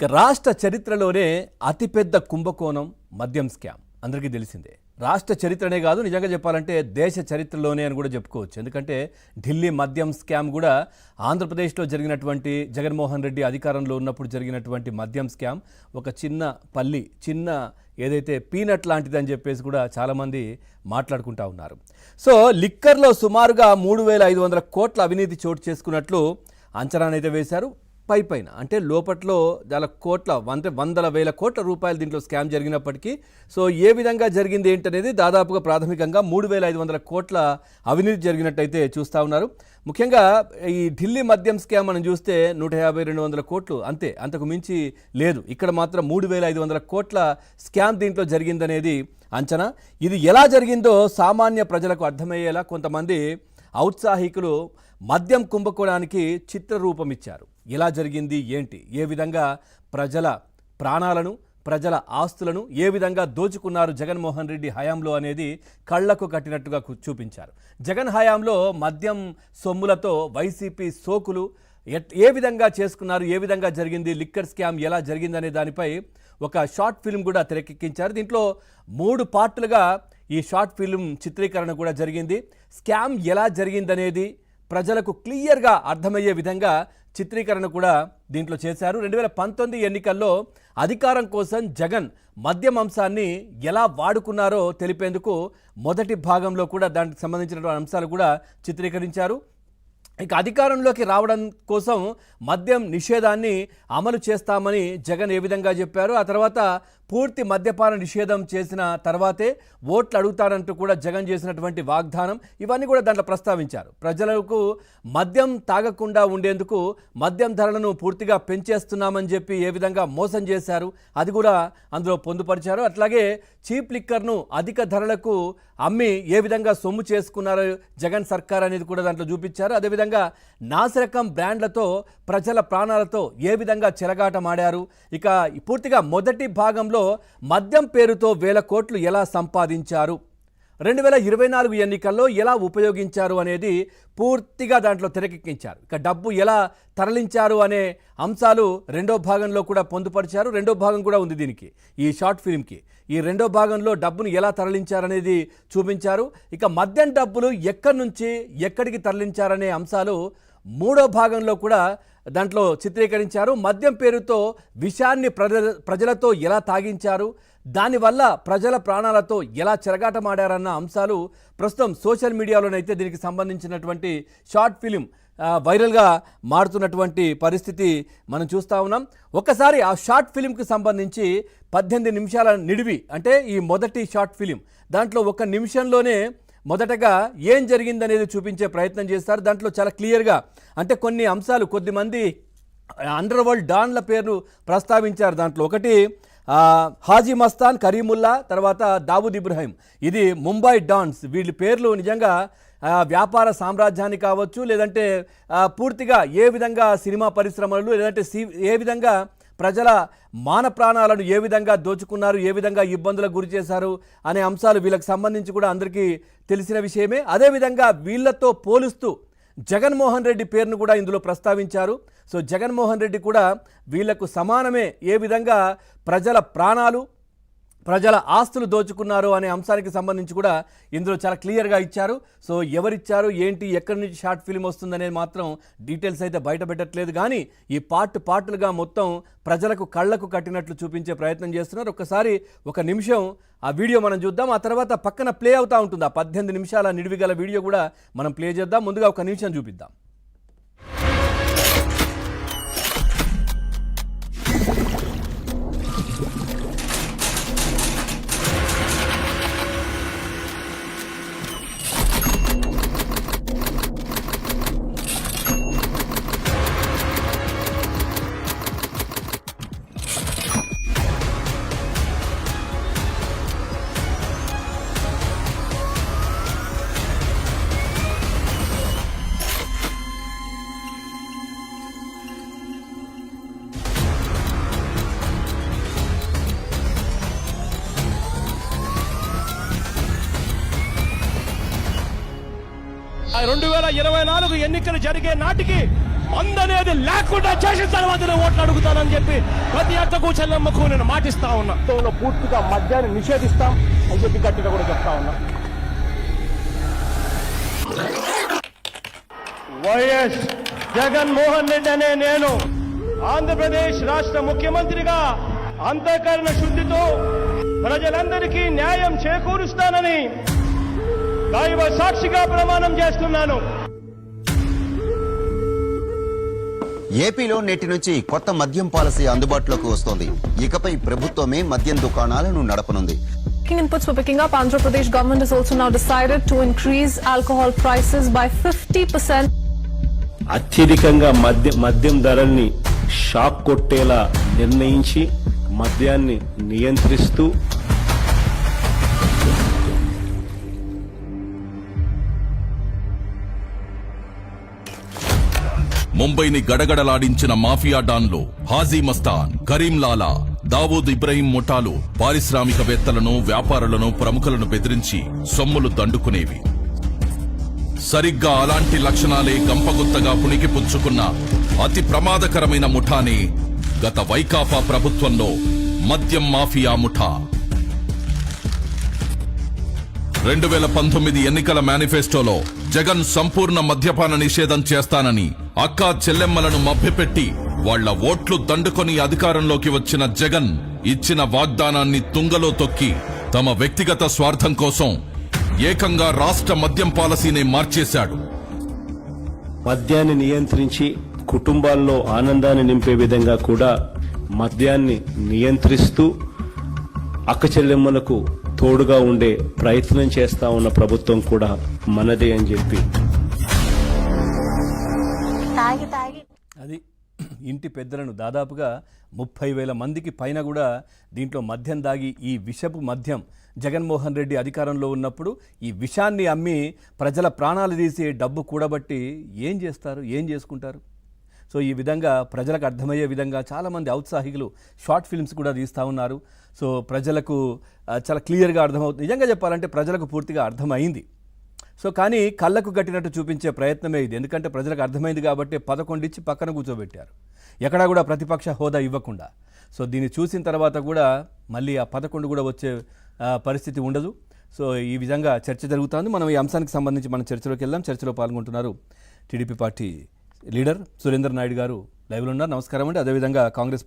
రాష్ట్ర చరిత్రలోనే అతిపెద్ద కుంభకోణం మద్యం స్కామ్ అందరికీ తెలిసిందే. రాష్ట్ర చరిత్రనే కాదు, నిజంగా చెప్పాలంటే దేశ చరిత్రలోనే అని కూడా చెప్పుకోవచ్చు. ఎందుకంటే ఢిల్లీ మద్యం స్కామ్ కూడా ఆంధ్రప్రదేశ్లో జరిగినటువంటి జగన్మోహన్ రెడ్డి అధికారంలో ఉన్నప్పుడు జరిగినటువంటి మద్యం స్కామ్ ఒక చిన్న ఏదైతే పీనట్ లాంటిదని చెప్పేసి కూడా చాలామంది మాట్లాడుకుంటా ఉన్నారు. సో లిక్కర్లో సుమారుగా 3,500 కోట్ల అవినీతి చోటు చేసుకున్నట్లు అంచనానైతే వేశారు. పైన అంటే లోపట్లో వందల వేల కోట్ల రూపాయలు దీంట్లో స్కామ్ జరిగినప్పటికీ సో ఏ విధంగా జరిగింది ఏంటనేది దాదాపుగా ప్రాథమికంగా 3,500 కోట్ల అవినీతి జరిగినట్టయితే చూస్తూ ఉన్నారు. ముఖ్యంగా ఈ ఢిల్లీ మద్యం స్కామ్ మనం చూస్తే 150-200 కోట్లు అంతే, అంతకు మించి లేదు. ఇక్కడ మాత్రం 3,500 కోట్ల స్కామ్ దీంట్లో జరిగిందనేది అంచనా. ఇది ఎలా జరిగిందో సామాన్య ప్రజలకు అర్థమయ్యేలా కొంతమంది ఔత్సాహికులు మద్యం కుంభకోణానికి చిత్రరూపం ఇచ్చారు. ఎలా జరిగింది ఏంటి, ఏ విధంగా ప్రజల ప్రాణాలను ప్రజల ఆస్తులను ఏ విధంగా దోచుకున్నారు జగన్మోహన్ రెడ్డి హయాంలో అనేది కళ్లకు కట్టినట్టుగా చూపించారు. జగన్ హయాంలో మద్యం సొమ్ములతో వైసీపీ సోకులు ఏ విధంగా చేసుకున్నారు, ఏ విధంగా జరిగింది, లిక్కర్ స్కామ్ ఎలా జరిగిందనే దానిపై ఒక షార్ట్ ఫిల్మ్ కూడా తెరకెక్కించారు. దీంట్లో 3 పార్టులుగా ఈ షార్ట్ ఫిల్మ్ చిత్రీకరణ కూడా జరిగింది. స్కామ్ ఎలా జరిగిందనేది ప్రజలకు క్లియర్గా అర్థమయ్యే విధంగా చిత్రీకరణ కూడా దీంట్లో చేశారు. 2019 ఎన్నికల్లో అధికారం కోసం జగన్ మద్యం అంశాన్ని ఎలా వాడుకున్నారో తెలిపేందుకు మొదటి భాగంలో కూడా దానికి సంబంధించినటువంటి అంశాలు కూడా చిత్రీకరించారు. ఇక అధికారంలోకి రావడం కోసం మద్యం నిషేధాన్ని అమలు చేస్తామని జగన్ ఏ విధంగా చెప్పారు, ఆ తర్వాత పూర్తి మద్యపాన నిషేధం చేసిన తర్వాతే ఓట్లు అడుగుతారంటూ కూడా జగన్ చేసినటువంటి వాగ్దానం, ఇవన్నీ కూడా దాంట్లో ప్రస్తావించారు. ప్రజలకు మద్యం తాగకుండా ఉండేందుకు మద్యం ధరలను పూర్తిగా పెంచేస్తున్నామని చెప్పి ఏ విధంగా మోసం చేశారు అది కూడా అందులో పొందుపరిచారు. అట్లాగే చీప్ లిక్కర్ను అధిక ధరలకు అమ్మి ఏ విధంగా సొమ్ము చేసుకున్నారు జగన్ సర్కార్ అనేది కూడా దాంట్లో చూపించారు. అదేవిధంగా నాసిరకం బ్రాండ్లతో ప్రజల ప్రాణాలతో ఏ విధంగా చెలగాటమాడారు. ఇక పూర్తిగా మొదటి భాగంలో మద్యం పేరుతో వేల కోట్లు ఎలా సంపాదించారు, 2024 ఎన్నికల్లో ఎలా ఉపయోగించారు అనేది పూర్తిగా దాంట్లో తెరకెక్కించారు. ఇక డబ్బు ఎలా తరలించారు అనే అంశాలు రెండో భాగంలో కూడా పొందుపరిచారు. రెండో భాగం కూడా ఉంది దీనికి, ఈ షార్ట్ ఫిల్మ్కి. ఈ రెండో భాగంలో డబ్బును ఎలా తరలించారనేది చూపించారు. ఇక మద్యం డబ్బులు ఎక్కడి నుంచి ఎక్కడికి తరలించారనే అంశాలు మూడో భాగంలో కూడా దాంట్లో చిత్రీకరించారు. మద్యం పేరుతో విషాన్ని ప్రజలతో ఎలా తాగించారు, దానివల్ల ప్రజల ప్రాణాలతో ఎలా చెలగాటమాడారన్న అంశాలు ప్రస్తుతం సోషల్ మీడియాలోనైతే దీనికి సంబంధించినటువంటి షార్ట్ ఫిలిం వైరల్గా మారుతున్నటువంటి పరిస్థితి మనం చూస్తూ ఉన్నాం. ఒకసారి ఆ షార్ట్ ఫిలింకి సంబంధించి 18 నిమిషాల నిడివి, అంటే ఈ మొదటి షార్ట్ ఫిలిం దాంట్లో 1 నిమిషంలోనే మొదటగా ఏం జరిగిందనేది చూపించే ప్రయత్నం చేస్తారు. దాంట్లో చాలా క్లియర్గా అంటే కొన్ని అంశాలు, కొద్దిమంది అండర్ వరల్డ్ డాన్ల పేర్లు ప్రస్తావించారు. దాంట్లో ఒకటి హాజీ మస్తాన్, కరీముల్లా, తర్వాత దావూద్ ఇబ్రాహిం. ఇది ముంబై డాన్స్. వీళ్ళ పేర్లు నిజంగా వ్యాపార సామ్రాజ్యాన్ని కావచ్చు, లేదంటే పూర్తిగా ఏ విధంగా సినిమా పరిశ్రమలు, లేదంటే ఏ విధంగా ప్రజల మాన ప్రాణాలను ఏ విధంగా దోచుకున్నారు, ఏ విధంగా ఇబ్బందులకు గురి చేశారు అనే అంశాలు వీళ్ళకి సంబంధించి కూడా అందరికీ తెలిసిన విషయమే. అదేవిధంగా వీళ్ళతో పోలుస్తూ జగన్మోహన్ రెడ్డి పేరును కూడా ఇందులో ప్రస్తావించారు. సో జగన్మోహన్ రెడ్డి కూడా వీళ్లకు సమానమే, ఏ విధంగా ప్రజల ప్రాణాలు ప్రజల ఆస్తులు దోచుకున్నారు అనే అంశానికి సంబంధించి కూడా ఇందులో చాలా క్లియర్గా ఇచ్చారు. సో ఎవరిచ్చారు ఏంటి, ఎక్కడి నుంచి షార్ట్ ఫిల్మ్ వస్తుందనేది మాత్రం డీటెయిల్స్ అయితే బయట పెట్టట్లేదు. కానీ ఈ పార్టులుగా మొత్తం ప్రజలకు కళ్లకు కట్టినట్లు చూపించే ప్రయత్నం చేస్తున్నారు. ఒక్కసారి 1 నిమిషం ఆ వీడియో మనం చూద్దాం. ఆ తర్వాత పక్కన ప్లే అవుతూ ఉంటుంది. ఆ 18 నిమిషాల నిడివిగల వీడియో కూడా మనం ప్లే చేద్దాం. ముందుగా 1 నిమిషం చూపిద్దాం. ఆ 2024 ఎన్నికలు జరిగే నాటికి అందనేది లేకుండా చేసిన తర్వాత నేను ఓట్లు అడుగుతానని చెప్పి ప్రతి అక్కకు చెల్లెమ్మకు నేను మాటిస్తా ఉన్నా. పూర్తిగా మద్యాన్ని నిషేధిస్తాం అని చెప్పి గట్టిగా కూడా చెప్తా ఉన్నా. వైఎస్ జగన్మోహన్ రెడ్డి అనే నేను ఆంధ్రప్రదేశ్ రాష్ట్ర ముఖ్యమంత్రిగా అంతఃకరణ శుద్ధితో ప్రజలందరికీ న్యాయం చేకూరుస్తానని దైవ సాక్షిగా ప్రమాణం చేస్తున్నాను. ఏపీలో నేటి నుంచి కొత్త మద్యం పాలసీ అందుబాటులోకి వస్తోంది. ఇకపై ప్రభుత్వమే మద్యం దుకాణాలను నడపనుంది. Inputs were picking up. Andhra Pradesh government has also now decided to increase alcohol prices by 50%. అత్యధికంగా మద్యం ధరల్ని షాక్ కొట్టేలా నిర్ణయించి మద్యాన్ని నియంత్రిస్తూ ముంబైని గడగడలాడించిన మాఫియా డాన్లు హాజీ మస్తాన్, కరీం లాలా, దావూద్ ఇబ్రహీం ముఠాలు పారిశ్రామికవేత్తలను, వ్యాపారులను, ప్రముఖులను బెదిరించి సొమ్ములు దండుకునేవి. సరిగ్గా అలాంటి లక్షణాలే గంపగుత్తగా పుణికిపుచ్చుకున్న అతి ప్రమాదకరమైన ముఠానే గత వైకాపా ప్రభుత్వంలో మద్యం మాఫియా ముఠా. 2019 ఎన్నికల మేనిఫెస్టోలో జగన్ సంపూర్ణ మద్యపాన నిషేధం చేస్తానని అక్కా చెల్లెమ్మలను మభ్యపెట్టి వాళ్ల ఓట్లు దండుకొని అధికారంలోకి వచ్చిన జగన్ ఇచ్చిన వాగ్దానాన్ని తుంగలో తొక్కి తమ వ్యక్తిగత స్వార్థం కోసం ఏకంగా రాష్ట్ర మద్యం పాలసీనే మార్చేశాడు. మద్యాన్ని నియంత్రించి కుటుంబాల్లో ఆనందాన్ని నింపే విధంగా కూడా మద్యాన్ని నియంత్రిస్తూ అక్క చెల్లెమ్మలకు తోడుగా ఉండే ప్రయత్నం చేస్తా ఉన్న ప్రభుత్వం కూడా మనదే అని చెప్పి అది ఇంటి పెద్దలను దాదాపుగా 30,000 మందికి పైన కూడా దీంట్లో మద్యం దాగి ఈ విషపు మద్యం జగన్మోహన్ రెడ్డి అధికారంలో ఉన్నప్పుడు ఈ విషాన్ని అమ్మి ప్రజల ప్రాణాలు తీసి డబ్బు కూడబట్టి ఏం చేస్తారు, ఏం చేసుకుంటారు? సో ఈ విధంగా ప్రజలకు అర్థమయ్యే విధంగా చాలామంది ఔత్సాహికులు షార్ట్ ఫిల్మ్స్ కూడా తీస్తూ ఉన్నారు. సో ప్రజలకు చాలా క్లియర్గా అర్థమవుతుంది. నిజంగా చెప్పాలంటే ప్రజలకు పూర్తిగా అర్థమైంది. సో కానీ కళ్ళకు కట్టినట్టు చూపించే ప్రయత్నమే ఇది. ఎందుకంటే ప్రజలకు అర్థమైంది కాబట్టి 11 ఇచ్చి పక్కన కూర్చోబెట్టారు, ఎక్కడా కూడా ప్రతిపక్ష హోదా ఇవ్వకుండా. సో దీన్ని చూసిన తర్వాత కూడా మళ్ళీ ఆ 11 కూడా వచ్చే పరిస్థితి ఉండదు. సో ఈ విధంగా చర్చ జరుగుతుంది. మనం ఈ అంశానికి సంబంధించి మనం చర్చలోకి వెళ్దాం. చర్చలో పాల్గొంటున్నారు TDP party leader Surender Naidu గారు లైవ్లో ఉన్నారు. నమస్కారం అండి. అదేవిధంగా కాంగ్రెస్ పార్టీ